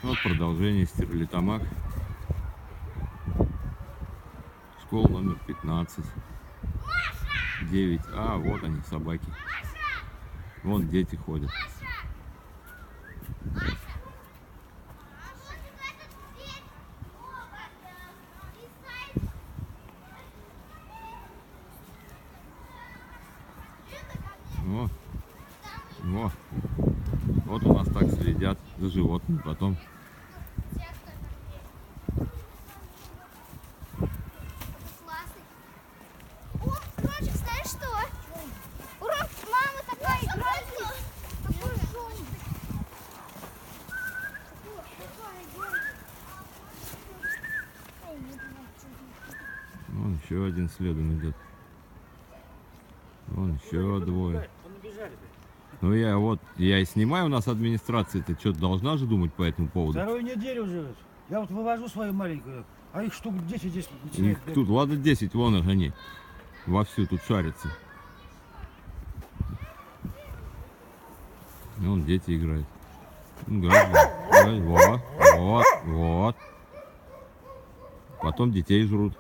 Вот продолжение Стерлитамак. Школа номер 15. 9А. Вот они, собаки. Вон дети ходят. Во. Во. Вот у нас так следят за животными потом. О, Ромчик, знаешь что? У мама такая играет. Такой шум. Вон еще один следом идет. Вон еще двое. Ну я и снимаю, у нас администрация-то что-то должна же думать по этому поводу. Вторую неделю живет. Я вот вывожу свою маленькую, а их штук 10 здесь. Их тут, ладно, 10, вон их они. Вовсю тут шарятся. Вон дети играют. Играют, вот, вот, вот. Потом детей жрут.